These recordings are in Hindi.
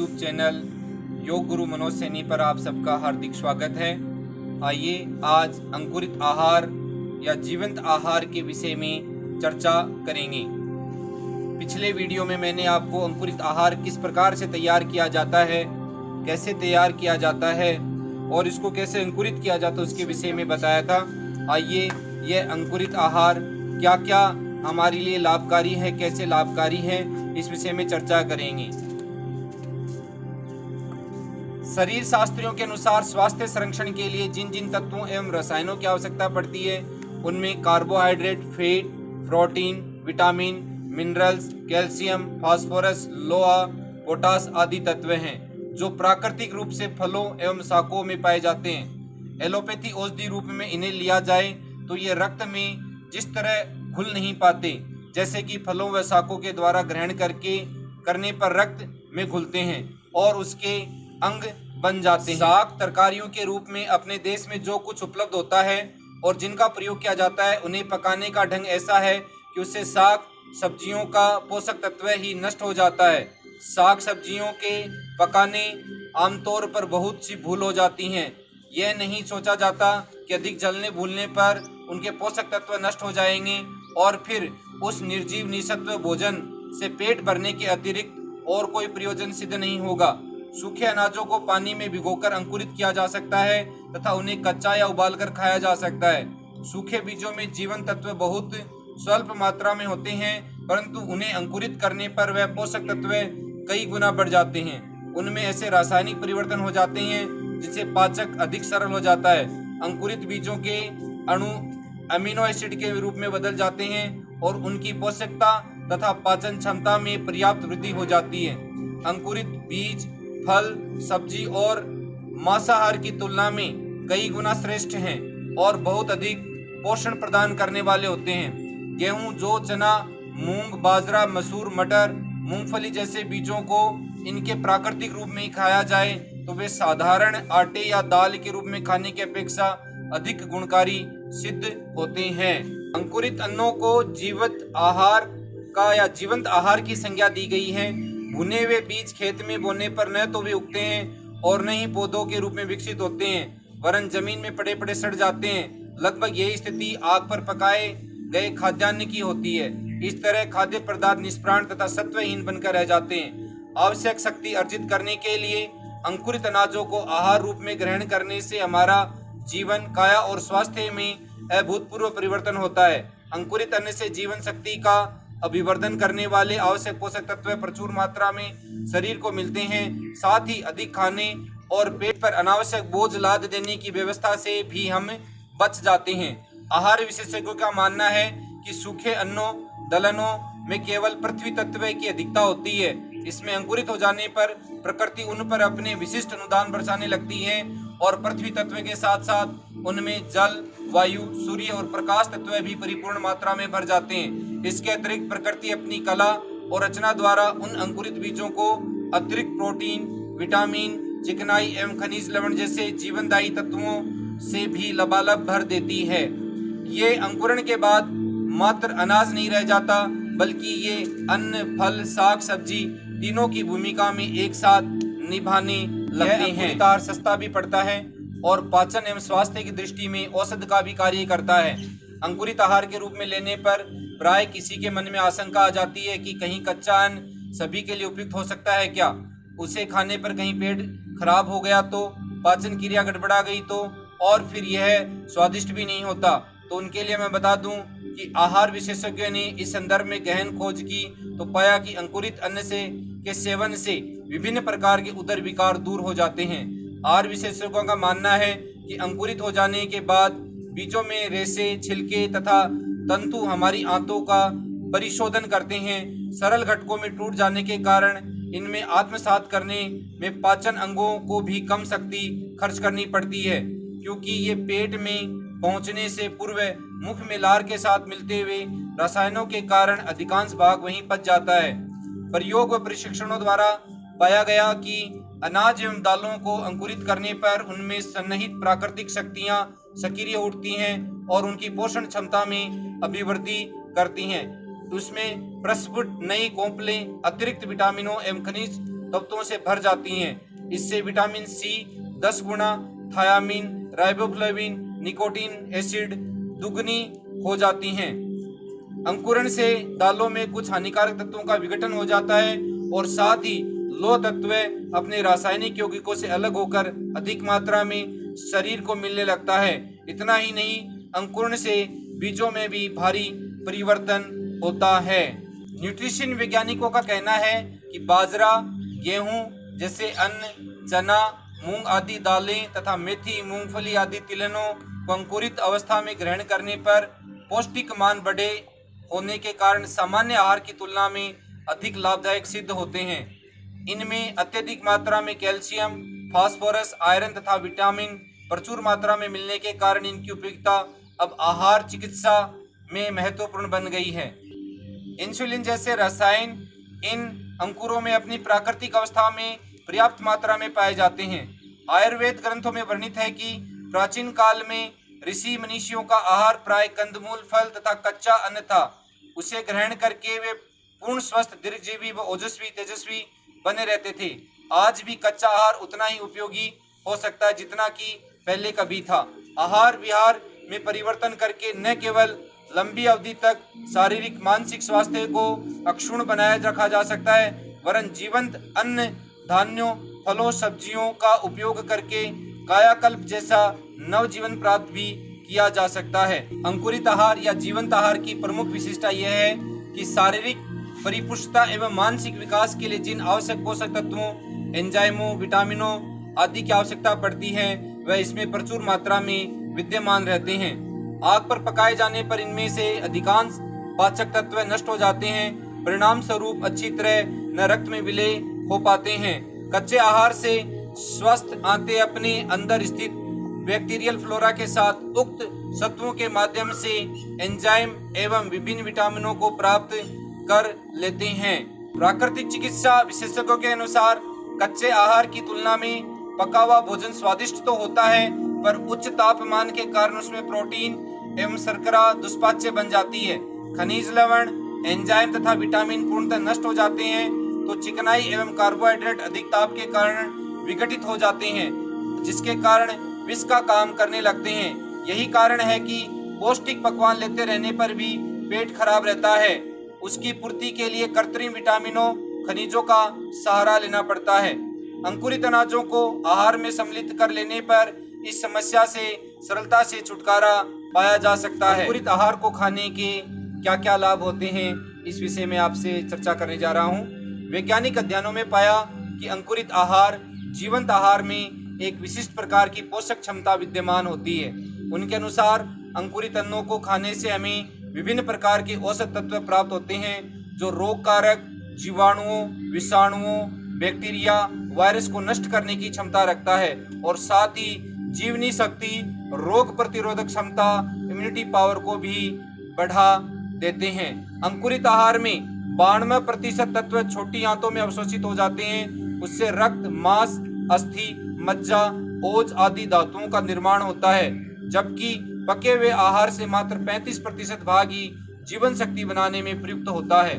यूट्यूब चैनल योग गुरु मनोज सैनी पर आप सबका हार्दिक स्वागत है। आइए आज अंकुरित आहार या जीवंत आहार के विषय में चर्चा करेंगे। पिछले वीडियो में मैंने आपको अंकुरित आहार किस प्रकार से तैयार किया जाता है, कैसे तैयार किया जाता है और इसको कैसे अंकुरित किया जाता है उसके विषय में बताया था। आइए यह अंकुरित आहार क्या क्या हमारे लिए लाभकारी है, कैसे लाभकारी है, इस विषय में चर्चा करेंगे। शरीर शास्त्रियों के अनुसार स्वास्थ्य संरक्षण के लिए जिन जिन तत्वों एवं रसायनों की आवश्यकता पड़ती है उनमें carbohydrate, fat, protein, vitamin, minerals, calcium, phosphorus, लोहा, पोटास आदि तत्व हैं जो प्राकृतिक रूप से फलों एवं शाकों में पाए जाते हैं। एलोपैथी औषधि रूप में इन्हें लिया जाए तो ये रक्त में जिस तरह घुल नहीं पाते, जैसे कि फलों व शाकों के द्वारा ग्रहण करने पर रक्त में घुलते हैं और उसके अंग बन जाते हैं। शाक तरकारियों के रूप में अपने देश में जो कुछ उपलब्ध होता है और जिनका प्रयोग किया जाता है उन्हें पकाने का ढंग ऐसा है कि उससे साग सब्जियों का पोषक तत्व ही नष्ट हो जाता है। साग सब्जियों के पकाने आमतौर पर बहुत सी भूल हो जाती हैं। यह नहीं सोचा जाता कि अधिक जलने भूलने पर उनके पोषक तत्व नष्ट हो जाएंगे और फिर उस निर्जीव निसत्व भोजन से पेट भरने के अतिरिक्त और कोई प्रयोजन सिद्ध नहीं होगा। सूखे अनाजों को पानी में भिगोकर अंकुरित किया जा सकता है तथा उन्हें कच्चा या उबालकर खाया जा सकता है। सूखे बीजों में जीवन तत्व बहुत स्वल्प मात्रा में होते हैं, परंतु उन्हें अंकुरित करने पर वह पोषक तत्व कई गुना बढ़ जाते हैं। उनमें ऐसे रासायनिक परिवर्तन हो जाते हैं जिससे पाचक अधिक सरल हो जाता है। अंकुरित बीजों के अणु अमीनो एसिड के रूप में बदल जाते हैं और उनकी पोषकता तथा पाचन क्षमता में पर्याप्त वृद्धि हो जाती है। अंकुरित बीज फल, सब्जी और मांसाहार की तुलना में कई गुना श्रेष्ठ हैं और बहुत अधिक पोषण प्रदान करने वाले होते हैं। गेहूं, जौ, चना, मूंग, बाजरा, मसूर, मटर, मूंगफली जैसे बीजों को इनके प्राकृतिक रूप में ही खाया जाए तो वे साधारण आटे या दाल के रूप में खाने की अपेक्षा अधिक गुणकारी सिद्ध होते हैं। अंकुरित अन्नों को जीवित आहार का या जीवंत आहार की संज्ञा दी गई है। भुने हुए बीज खेत में बोने पर न तो वे उगते हैं और न ही पौधों के रूप में विकसित होते हैं, वरन जमीन में पड़े पड़े सड़ जाते हैं। लगभग यही स्थिति आग पर पकाए गए खाद्यान्न की होती है। इस तरह खाद्य पदार्थ निष्प्राण तथा सत्वहीन बनकर रह जाते हैं। आवश्यक शक्ति अर्जित करने के लिए अंकुरित अनाजों को आहार रूप में ग्रहण करने से हमारा जीवन, काया और स्वास्थ्य में अभूतपूर्व परिवर्तन होता है। अंकुरित अन्न से जीवन शक्ति का अभिवर्धन करने वाले आवश्यक पोषक तत्व प्रचुर मात्रा में शरीर को मिलते हैं। साथ ही अधिक खाने और पेट पर अनावश्यक बोझ लाद देने की व्यवस्था से भी हम बच जाते हैं। आहार विशेषज्ञों का मानना है कि सूखे अन्नों दलहनों में केवल पृथ्वी तत्व की अधिकता होती है। इसमें अंकुरित हो जाने पर प्रकृति उन पर अपने विशिष्ट अनुदान बरसाने लगती है और पृथ्वी तत्व के साथ साथ उनमें जल, वायु, सूर्य और प्रकाश तत्व भी परिपूर्ण मात्रा में भर जाते हैं। इसके अतिरिक्त प्रकृति अपनी कला और रचना द्वारा उन अंकुरित बीजों को अतिरिक्त प्रोटीन, विटामिन, चिकनाई एवं खनिज लवण जैसे जीवनदायी तत्वों से भी लबालब भर देती है। ये अंकुरण के बाद मात्र अनाज नहीं रह जाता, बल्कि ये अन्न, फल, साग सब्जी तीनों की भूमिका में एक साथ निभाने लगते हैं। आहार सस्ता भी पड़ता है और पाचन एवं स्वास्थ्य की दृष्टि में औषध का भी कार्य करता है। अंकुरित आहार के रूप में लेने पर प्राय किसी के मन में आशंका आ जाती है कि कहीं कच्चा अन्न सभी के लिए उपयुक्त हो सकता है क्या? उसे खाने पर कहीं पेट खराब हो गया तो, पाचन क्रिया गड़बड़ा गई तो, और फिर यह स्वादिष्ट भी नहीं होता। तो उनके लिए मैं बता दूं कि आहार विशेषज्ञों ने इस संदर्भ में गहन खोज की तो पाया कि अंकुरित अन्न के सेवन से विभिन्न प्रकार के उदर विकार दूर हो जाते हैं। आहार विशेषज्ञों का मानना है कि अंकुरित हो जाने के बाद बीजों में रेशे, छिलके तथा तंतु हमारी आंतों का परिशोधन करते हैं। सरल घटकों में टूट जाने के कारण इनमें आत्मसात करने में पाचन अंगों को भी कम शक्ति खर्च करनी पड़ती है, क्योंकि ये पेट में पहुंचने से पूर्व मुख में लार के साथ मिलते हुए रसायनों के कारण अधिकांश भाग वहीं पच जाता है। प्रयोग व प्रशिक्षणों द्वारा पाया गया कि अनाज एवं दालों को अंकुरित करने पर उनमें सन्निहित प्राकृतिक शक्तियां सक्रिय उठती हैं और उनकी पोषण क्षमता में अभिवृद्धि करती हैं। उसमें प्रस्फुट नई कौंपलें, अतिरिक्त विटामिनों एवं खनिज तत्वों से भर जाती हैं। इससे विटामिन सी 10 गुना, थायामीन, राइबोफ्लेविन, निकोटीन एसिड दुगनी हो जाती हैं। अंकुरण से दालों में कुछ हानिकारक तत्वों का विघटन हो जाता है और साथ ही लौह तत्व अपने रासायनिक यौगिकों से अलग होकर अधिक मात्रा में शरीर को मिलने लगता है। इतना ही नहीं, अंकुरण से बीजों में भी भारी परिवर्तन होता है। न्यूट्रिशन वैज्ञानिकों का कहना है कि बाजरा, गेहूं जैसे अन्न, चना, मूंग आदि दालें तथा मेथी, मूंगफली आदि तिलहनों को अंकुरित अवस्था में ग्रहण करने पर पौष्टिक मान बढ़े होने के कारण सामान्य आहार की तुलना में अधिक लाभदायक सिद्ध होते हैं। इनमें अत्यधिक मात्रा में कैल्शियम, फास्फोरस, आयरन तथा विटामिन प्रचुर मात्रा में मिलने के कारण इनकी उपयोगिता अब आहार चिकित्सा में महत्वपूर्ण बन गई है। इंसुलिन जैसे रसायन इन अंकुरों में अपनी प्राकृतिक अवस्था में पर्याप्त मात्रा में पाए जाते हैं। आयुर्वेद ग्रंथों में वर्णित है कि प्राचीन काल में ऋषि मनीषियों का आहार प्राय कंदमूल, फल तथा कच्चा अन्न था। उसे ग्रहण करके वे पूर्ण स्वस्थ, दीर्घजीवी व ओजस्वी, तेजस्वी बने रहते थे। आज भी कच्चा आहार उतना ही उपयोगी हो सकता है जितना कि पहले कभी था। आहार विहार में परिवर्तन करके न केवल लंबी अवधि तक शारीरिक मानसिक स्वास्थ्य को अक्षुण्ण बनाए रखा जा सकता है, वरन जीवंत अन्न, धान्यों, फलों, सब्जियों का उपयोग करके कायाकल्प जैसा नवजीवन प्राप्त भी किया जा सकता है। अंकुरित आहार या जीवंत आहार की प्रमुख विशेषता यह है कि शारीरिक परिपुष्टता एवं मानसिक विकास के लिए जिन आवश्यक पोषक तत्वों, एंजाइमों, विटामिनों आदि की आवश्यकता पड़ती है वह इसमें प्रचुर मात्रा में विद्यमान रहते हैं। आग पर पकाए जाने पर इनमें से अधिकांश पाचक तत्व नष्ट हो जाते हैं, परिणाम स्वरूप अच्छी तरह न रक्त में विलय हो पाते हैं। कच्चे आहार से स्वस्थ आंतें अपने अंदर स्थित बैक्टीरियल फ्लोरा के साथ उक्त सत्वों के माध्यम से एंजाइम एवं विभिन्न विटामिनों को प्राप्त कर लेते हैं। प्राकृतिक चिकित्सा विशेषज्ञों के अनुसार कच्चे आहार की तुलना में पका हुआ भोजन स्वादिष्ट तो होता है, पर उच्च तापमान के कारण उसमें प्रोटीन एवं शर्करा दुष्पाच्य बन जाती है। खनिज लवण, एंजाइम तथा विटामिन पूर्णतः नष्ट हो जाते हैं, तो चिकनाई एवं कार्बोहाइड्रेट अधिक ताप के कारण विघटित हो जाते हैं, जिसके कारण विष का काम करने लगते हैं। यही कारण है कि पौष्टिक पकवान लेते रहने पर भी पेट खराब रहता है। उसकी पूर्ति के लिए कृत्रिम विटामिनों, खनिजों का सहारा लेना पड़ता है। अंकुरित अनाजों को आहार में सम्मिलित कर लेने पर इस समस्या से सरलता से छुटकारा पाया जा सकता है। अंकुरित आहार को खाने के क्या क्या लाभ होते हैं, इस विषय में आपसे चर्चा करने जा रहा हूँ। वैज्ञानिक अध्ययनों में पाया कि अंकुरित आहार जीवंत आहार में एक विशिष्ट प्रकार की पोषक क्षमता विद्यमान होती है। उनके अनुसार अंकुरित अन्नों को खाने से हमें विभिन्न प्रकार के औषध तत्व प्राप्त होते हैं, जो रोग कारक, जीवाणुओं, विषाणुओं, बैक्टीरिया, वायरस को नष्ट करने की क्षमता रखता है और साथ ही जीवनी शक्ति, रोग प्रतिरोधक क्षमता, इम्यूनिटी पावर को भी बढ़ा देते हैं। अंकुरित आहार में 92% तत्व छोटी आंतों में अवशोषित हो जाते हैं। उससे रक्त, मांस, अस्थि, मज्जा, ओज आदि धातुओं का निर्माण होता है, जबकि पके हुए आहार से मात्र 35% भाग ही जीवन शक्ति बनाने में प्रयुक्त होता है।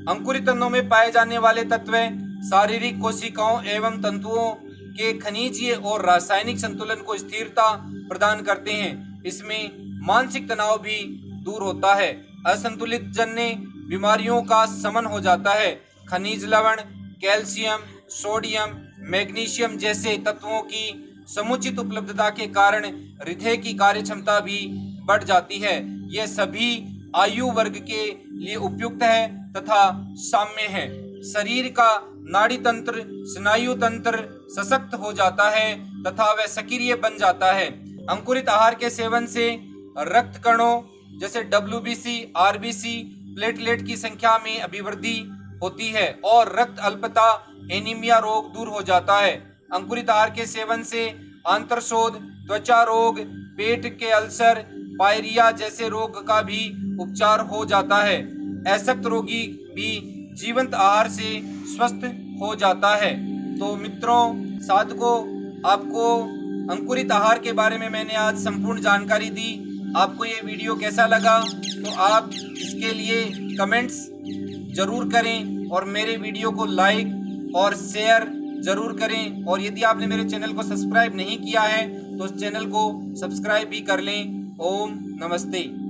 अंकुरित अन्नों में पाए जाने वाले तत्व शारीरिक कोशिकाओं एवं तंतुओं के खनिजीय और रासायनिक संतुलन को स्थिरता प्रदान करते हैं। इसमें मानसिक तनाव भी दूर होता है। असंतुलित जन्य बीमारियों का शमन हो जाता है। खनिज लवण, कैल्शियम, सोडियम, मैग्नीशियम जैसे तत्वों की समुचित उपलब्धता के कारण हृदय की कार्य क्षमता भी बढ़ जाती है। यह सभी आयु वर्ग के लिए उपयुक्त है तथा साम्य है। शरीर का नाड़ी तंत्र, स्नायु तंत्र सशक्त हो जाता है तथा वह सक्रिय बन जाता है। अंकुरित आहार के सेवन से रक्त कणों जैसे WBC, RBC, प्लेटलेट की संख्या में अभिवृद्धि होती है और रक्त अल्पता, एनीमिया रोग दूर हो जाता है। अंकुरित आहार के सेवन से आंत्रशोथ, त्वचा रोग, पेट के अल्सर, पायरिया जैसे रोग का भी उपचार हो जाता है। अशक्त रोगी भी जीवंत आहार से स्वस्थ हो जाता है। तो मित्रों, साधकों, आपको अंकुरित आहार के बारे में मैंने आज संपूर्ण जानकारी दी। आपको ये वीडियो कैसा लगा तो आप इसके लिए कमेंट्स जरूर करें और मेरे वीडियो को लाइक, और शेयर जरूर करें। और यदि आपने मेरे चैनल को सब्सक्राइब नहीं किया है तो उस चैनल को सब्सक्राइब भी कर लें। ओम नमस्ते।